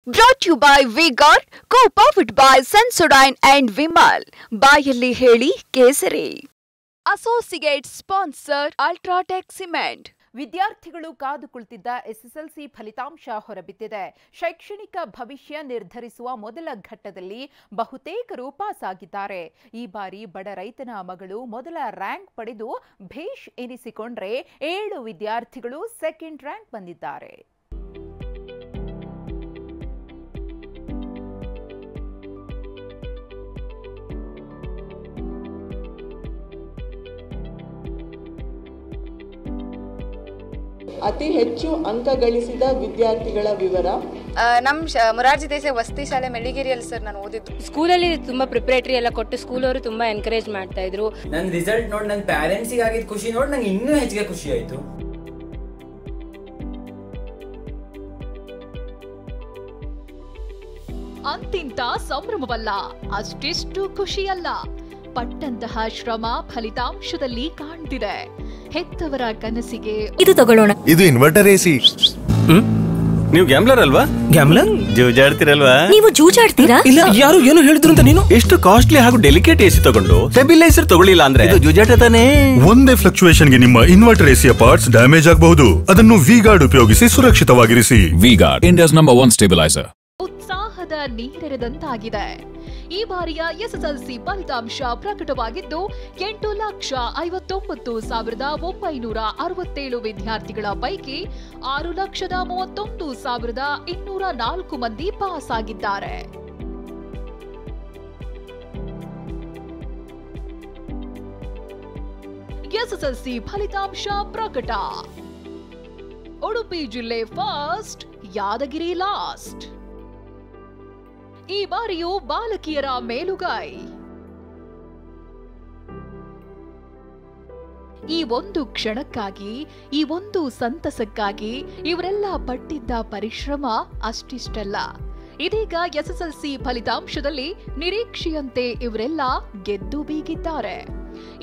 Brought to you by V-Guard, co-powered by Sensodyne and Vimal. ಬಾಯಲ್ಲಿ ಹೇಳಿ ಕೇಸರಿ. Associate sponsor Ultratech Cement. ವಿದ್ಯಾರ್ಥಿಗಳು ಕಾದು ಕುಳಿತಿದ್ದ ಎಸ್ಎಸ್ಎಲ್ಸಿ ಫಲಿತಾಂಶ ಹೊರಬಿದ್ದಿದೆ. ಶೈಕ್ಷಣಿಕ ಭವಿಷ್ಯ ನಿರ್ಧರಿಸುವ ಮೊದಲ ಘಟ್ಟದಲ್ಲಿ ಬಹುತೇಕರು ಪಾಸ್ ಆಗಿದ್ದಾರೆ. ಈ ಬಾರಿ ಬಡ ರೈತನ ಮಗಳು ಮೊದಲ ರ್ಯಾಂಕ್ ಪಡೆದು ಭೇಷ್ ಎನಿಸಿಕೊಂಡ್ರೆ 7 ವಿದ್ಯಾರ್ಥಿಗಳು ಸೆಕೆಂಡ್ ರ್ಯಾಂಕ್ ಬಂದಿದ್ದಾರೆ. ಅತಿ ಹೆಚ್ಚು ಅಂಕ ಗಳಿಸಿದ ವಿದ್ಯಾರ್ಥಿಗಳ ವಿವರ. ನಮ್ಮ ಮೊರಾರ್ಜಿ ದೇಸಾಯಿ ವಸತಿ ಶಾಲೆ ಮೆಳಿಗೇರಿಯಲ್ಲಿ ಸರ್ ನಾನು ಓದಿದ್ದು. ಸ್ಕೂಲಲ್ಲಿ ತುಂಬಾ ಪ್ರಿಪರೇಟರಿ ಎಲ್ಲ ಕೊಟ್ಟು ಸ್ಕೂಲ್ ಅವರು ತುಂಬಾ ಎನ್ಕರೇಜ್ ಮಾಡ್ತಾ ಇದ್ರು. ನನ್ನ ರಿಸಲ್ಟ್ ನೋಡಿ ನನ್ನ ಪೇರೆಂಟ್ಸಿಗೆ ಆಗಿದ್ದ ಖುಷಿ ನೋಡಿ ನಂಗೆ ಇನ್ನೂ ಹೆಚ್ಚಿಗೆ ಖುಷಿ ಆಯ್ತು. ಅಂತಿಂತ ಸಂಭ್ರಮವಲ್ಲ, ಅಷ್ಟಿಷ್ಟು ಖುಷಿಯಲ್ಲ. ಪಟ್ಟಂತಹ ಶ್ರಮ ಫಲಿತಾಂಶದಲ್ಲಿ ಕಾಣ್ತಿದೆ. ಹೆತ್ತವರ ಕನಸಿಗೆ ಇದು ತಗೊಳ್ಳೋಣ. ಇದು ಇನ್ವರ್ಟರ್ ಎಸಿ. ನೀವು ಗ್ಯಾಮ್ಲರ್ ಅಲ್ವಾ? ಗ್ಯಾಮ್ಲರ್ ಜೂಜಾಡ್ತಿರಲ್ವಾ? ನೀವು ಜೂಜಾಡ್ತೀರಾ? ಇಲ್ಲ, ಯಾರು ಏನು ಹೇಳಿದ್ರು ಅಂತ ನೀನು ಎಷ್ಟು ಕಾಸ್ಟ್ಲಿ ಹಾಗೂ ಡೆಲಿಕೇಟ್ ಎಸಿ ತಗೊಂಡು ಸ್ಟೆಬಿಲೈಸರ್ ತಗೊಳ್ಳಿಲ್ಲ ಅಂದ್ರೆ ಇದು ಜೂಜಾಟ ತಾನೇ. ಒಂದೇ ಫ್ಲಕ್ಚುಯೇಷನ್ ಗೆ ನಿಮ್ಮ ಇನ್ವರ್ಟರ್ ಎಸಿಯ ಪಾರ್ಟ್ಸ್ ಡ್ಯಾಮೇಜ್ ಆಗಬಹುದು. ಅದನ್ನು V-Guard ಉಪಯೋಗಿಸಿ ಸುರಕ್ಷಿತವಾಗಿರಿಸಿ. V-Guard, India's #1 stabilizer. ಉತ್ಸಾಹದ ನೀರೆರೆದಂತಾಗಿದೆ. ಈ ಬಾರಿಯ ಎಸ್ಎಸ್ಎಲ್ಸಿ ಫಲಿತಾಂಶ ಪ್ರಕಟವಾಗಿದ್ದು 8,59,967 ವಿದ್ಯಾರ್ಥಿಗಳ ಪೈಕಿ 6,31,204 ಮಂದಿ ಪಾಸ್ ಆಗಿದ್ದಾರೆ. ಎಸ್ಎಸ್ಎಲ್ಸಿ ಫಲಿತಾಂಶ ಪ್ರಕಟ. ಉಡುಪಿ ಜಿಲ್ಲೆ ಫಸ್ಟ್, ಯಾದಗಿರಿ ಲಾಸ್ಟ್. ಈ ಬಾರಿಯೂ ಬಾಲಕಿಯರ ಮೇಲುಗೈ. ಈ ಒಂದು ಕ್ಷಣಕ್ಕಾಗಿ, ಈ ಒಂದು ಸಂತಸಕ್ಕಾಗಿ ಇವರೆಲ್ಲ ಪಟ್ಟಿದ್ದ ಪರಿಶ್ರಮ ಅಷ್ಟಿಷ್ಟಲ್ಲ. ಇದೀಗ ಎಸ್ಎಸ್ಎಲ್ಸಿ ಫಲಿತಾಂಶದಲ್ಲಿ ನಿರೀಕ್ಷೆಯಂತೆ ಇವರೆಲ್ಲ ಗೆದ್ದು ಬೀಗಿದ್ದಾರೆ.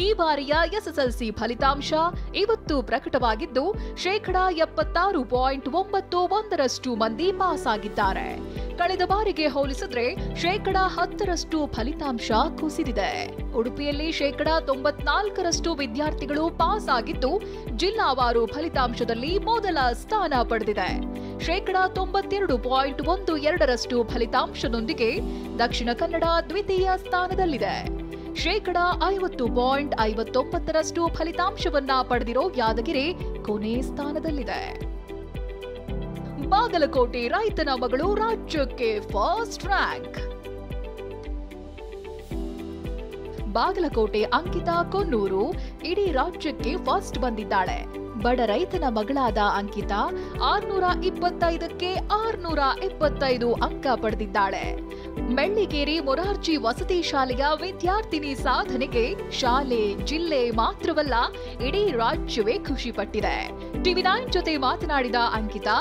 ಈ ಬಾರಿಯ ಎಸ್ಎಸ್ಎಲ್ಸಿ ಫಲಿತಾಂಶ ಇವತ್ತು ಪ್ರಕಟವಾಗಿದ್ದು 76.91% ಮಂದಿ ಪಾಸ್ ಆಗಿದ್ದಾರೆ. ಕಳೆದ ಬಾರಿಗೆ ಹೋಲಿಸಿದ್ರೆ 10% ಫಲಿತಾಂಶ ಕುಸಿದಿದೆ. ಉಡುಪಿಯಲ್ಲಿ 94% ವಿದ್ಯಾರ್ಥಿಗಳು ಪಾಸ್ ಆಗಿದ್ದು ಜಿಲ್ಲಾವಾರು ಫಲಿತಾಂಶದಲ್ಲಿ ಮೊದಲ ಸ್ಥಾನ ಪಡೆದಿದೆ. 92.12% ಫಲಿತಾಂಶದೊಂದಿಗೆ ದಕ್ಷಿಣ ಕನ್ನಡ ದ್ವಿತೀಯ ಸ್ಥಾನದಲ್ಲಿದೆ. 50.59% ಫಲಿತಾಂಶವನ್ನ ಪಡೆದಿರೋ ಯಾದಗಿರಿ ಕೊನೆ ಸ್ಥಾನದಲ್ಲಿದೆ. ಬಾಗಲಕೋಟೆ ರೈತನ ಮಗಳು ರಾಜ್ಯಕ್ಕೆ ಫಸ್ಟ್ ರ್ಯಾಂಕ್. ಬಾಗಲಕೋಟೆ ಅಂಕಿತಾ ಕೊನ್ನೂರು ಇಡೀ ರಾಜ್ಯಕ್ಕೆ ಫಸ್ಟ್ ಬಂದಿದ್ದಾಳೆ. ಬಡ ರೈತನ ಮಗಳಾದ ಅಂಕಿತಾ 625ಕ್ಕೆ 625 ಅಂಕ ಪಡೆದಿದ್ದಾಳೆ. ಮೆಳ್ಳಿಗೇರಿ ಮೊರಾರ್ಜಿ ವಸತಿ ಶಾಲೆಯ ವಿದ್ಯಾರ್ಥಿನಿ ಸಾಧನೆಗೆ ಶಾಲೆ, ಜಿಲ್ಲೆ ಮಾತ್ರವಲ್ಲ ಇಡೀ ರಾಜ್ಯವೇ ಖುಷಿ ಪಟ್ಟಿದೆ. TV9 ಜೊತೆ ಮಾತನಾಡಿದ ಅಂಕಿತಾ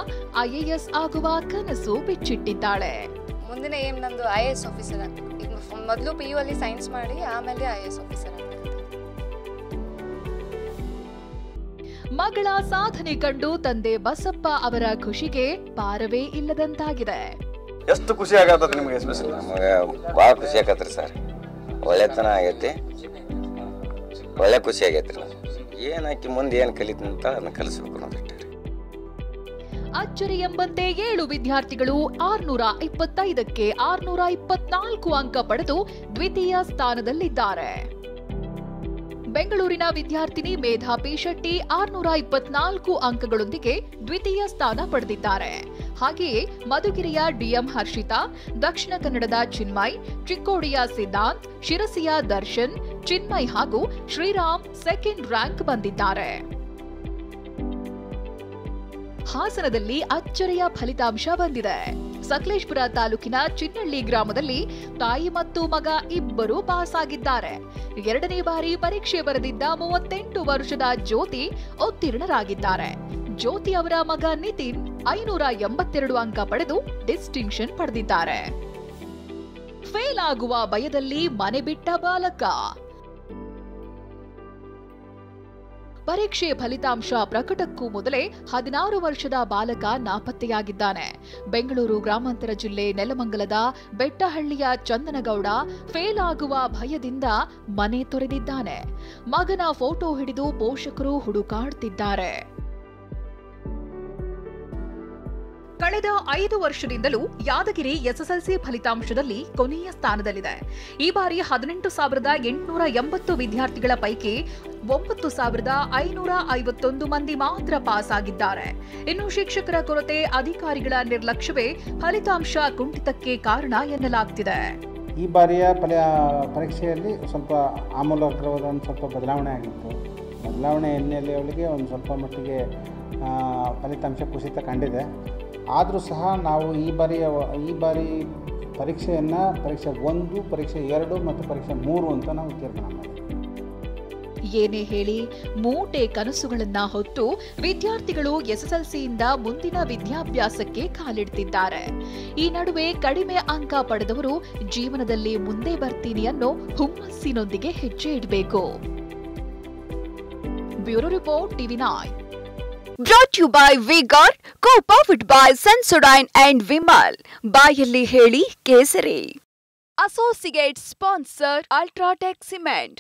IAS ಆಗುವ ಕನಸು ಬಿಚ್ಚಿಟ್ಟಿದ್ದಾಳೆ. ಮುಂದಿನ ಏಮ್ ನಂದು IAS ಆಫೀಸರ್ ಆಗಬೇಕು. ಈಗ ಮೊದಲು PU ಅಲ್ಲಿ ಸೈನ್ಸ್ ಮಾಡಿ ಆಮೇಲೆ IAS ಆಫೀಸರ್ ಆಗಬೇಕು. ಮಗಳ ಸಾಧನೆ ಕಂಡು ತಂದೆ ಬಸಪ್ಪ ಅವರ ಖುಷಿಗೆ ಪಾರವೇ ಇಲ್ಲದಂತಾಗಿದೆ. ಎಷ್ಟು ಖುಷಿ ಆಗತ್ತೆ ನಿಮಗೆ? ನಮಗೆ ಭಾಳ ಖುಷಿ ಆಗತ್ರಿ ಸರ್. ಒಳ್ಳೆತನ ಆಗೈತಿ, ಒಳ್ಳೆ ಖುಷಿ ಆಗೈತ್ರಿ. ಏನಾಕಿ ಮುಂದೆ ಏನು ಕಲಿತಂತ ಅದನ್ನ ಕಲಿಸ್ಬೇಕು ಅನ್ನೋದಿಟ್ಟೆ. ಅಚ್ಚರಿ ಎಂಬಂತೆ 7 ವಿದ್ಯಾರ್ಥಿಗಳು 625ಕ್ಕೆ 624 ಅಂಕ ಪಡೆದು ದ್ವಿತೀಯ ಸ್ಥಾನದಲ್ಲಿದ್ದಾರೆ. ಬೆಂಗಳೂರಿನ ವಿದ್ಯಾರ್ಥಿನಿ ಮೇಧಾ ಪಿ ಶೆಟ್ಟಿ 624 ಅಂಕಗಳೊಂದಿಗೆ ದ್ವಿತೀಯ ಸ್ಥಾನ ಪಡೆದಿದ್ದಾರೆ. ಹಾಗೆಯೇ ಮಧುಗಿರಿಯ DM ಹರ್ಷಿತಾ, ದಕ್ಷಿಣ ಕನ್ನಡದ ಚಿನ್ಮಯ್, ಚಿಕ್ಕೋಡಿಯ ಸಿದ್ಧಾಂತ್, ಶಿರಸಿಯ ದರ್ಶನ್, ಚಿನ್ಮಯ್ ಹಾಗೂ ಶ್ರೀರಾಮ್ ಸೆಕೆಂಡ್ ರ್ಯಾಂಕ್ ಬಂದಿದ್ದಾರೆ. ಹಾಸನದಲ್ಲಿ ಅಚ್ಚರಿಯ ಫಲಿತಾಂಶ ಬಂದಿದೆ. ಸಕಲೇಶಪುರ ತಾಲೂಕಿನ ಚಿನ್ನಳ್ಳಿ ಗ್ರಾಮದಲ್ಲಿ ತಾಯಿ ಮತ್ತು ಮಗ ಇಬ್ಬರು ಪಾಸ್ ಆಗಿದ್ದಾರೆ. 2ನೇ ಬಾರಿ ಪರೀಕ್ಷೆ ಬರೆದಿದ್ದ 38 ವರ್ಷದ ಜ್ಯೋತಿ ಉತ್ತೀರ್ಣರಾಗಿದ್ದಾರೆ. ಜ್ಯೋತಿ ಅವರ ಮಗ ನಿತಿನ್ 582 ಅಂಕ ಪಡೆದು ಡಿಸ್ಟಿಂಕ್ಷನ್ ಪಡೆದಿದ್ದಾರೆ. ಫೇಲ್ ಆಗುವ ಭಯದಲ್ಲಿ ಮನೆ ಬಿಟ್ಟ ಬಾಲಕ. ಪರೀಕ್ಷೆ ಫಲಿತಾಂಶ ಪ್ರಕಟಕ್ಕೂ ಮೊದಲೇ 16 ವರ್ಷದ ಬಾಲಕ ನಾಪತ್ತೆಯಾಗಿದ್ದಾನೆ. ಬೆಂಗಳೂರು ಗ್ರಾಮಾಂತರ ಜಿಲ್ಲೆ ನೆಲಮಂಗಲದ ಬೆಟ್ಟಹಳ್ಳಿಯ ಚಂದನಗೌಡ ಫೇಲ್ ಆಗುವ ಭಯದಿಂದ ಮನೆ ತೊರೆದಿದ್ದಾನೆ. ಮಗನ ಫೋಟೋ ಹಿಡಿದು ಪೋಷಕರು ಹುಡುಕಾಡ್ತಿದ್ದಾರೆ. ಕಳೆದ 5 ವರ್ಷದಿಂದಲೂ ಯಾದಗಿರಿ ಎಸ್ಎಸ್ಎಲ್ಸಿ ಫಲಿತಾಂಶದಲ್ಲಿ ಕೊನೆಯ ಸ್ಥಾನದಲ್ಲಿದೆ. ಈ ಬಾರಿ 18,880 ವಿದ್ಯಾರ್ಥಿಗಳ ಪೈಕಿ 9,551 ಮಂದಿ ಮಾತ್ರ ಪಾಸ್ ಆಗಿದ್ದಾರೆ. ಇನ್ನು ಶಿಕ್ಷಕರ ಕೊರತೆ, ಅಧಿಕಾರಿಗಳ ನಿರ್ಲಕ್ಷ್ಯವೇ ಫಲಿತಾಂಶ ಕುಂಠಿತಕ್ಕೆ ಕಾರಣ ಎನ್ನಲಾಗ್ತಿದೆ. ಈ ಬಾರಿಯ ಪರೀಕ್ಷೆಯಲ್ಲಿ ಸ್ವಲ್ಪ ಆಮೂಲಾಗ್ರವಾದ ಸ್ವಲ್ಪ ಬದಲಾವಣೆ ಆಗಿತ್ತು. ಬದಲಾವಣೆ ಹಿನ್ನೆಲೆಯಲ್ಲಿ ಅವಳಿಗೆ ಒಂದು ಸ್ವಲ್ಪ ಮಟ್ಟಿಗೆ ಫಲಿತಾಂಶ ಕುಸಿತ ಕಂಡಿದೆ. ಆದರೂ ಸಹ ನಾವು ಈ ಬಾರಿ ಪರೀಕ್ಷೆಯನ್ನು ಪರೀಕ್ಷೆ 1, ಪರೀಕ್ಷೆ 2 ಮತ್ತು ಪರೀಕ್ಷೆ 3 ಅಂತ ನಾವು ತೀರ್ಮಾನ ಮಾಡಿದ್ವಿ. ಏನೇ ಹೇಳಿ ಮೂಟೆ ಕನಸುಗಳನ್ನ ಹೊತ್ತು ವಿದ್ಯಾರ್ಥಿಗಳು ಎಸ್ಎಸ್ಎಲ್ಸಿಯಿಂದ ಮುಂದಿನ ವಿದ್ಯಾಭ್ಯಾಸಕ್ಕೆ ಕಾಲಿಡ್ತಿದ್ದಾರೆ. ಈ ನಡುವೆ ಕಡಿಮೆ ಅಂಕ ಪಡೆದವರು ಜೀವನದಲ್ಲಿ ಮುಂದೆ ಬರ್ತೀನಿ ಅನ್ನೋ ಹುಮ್ಮಸ್ಸಿನೊಂದಿಗೆ ಹೆಜ್ಜೆ ಇಡಬೇಕು. Bureau report, TV9. Brought to you by V-Guard, co-powered by Sensodyne and Vimal. ಬಾಯಲ್ಲಿ ಹೇಳಿ ಕೇಸರಿ. Associate sponsor Ultratech Cement.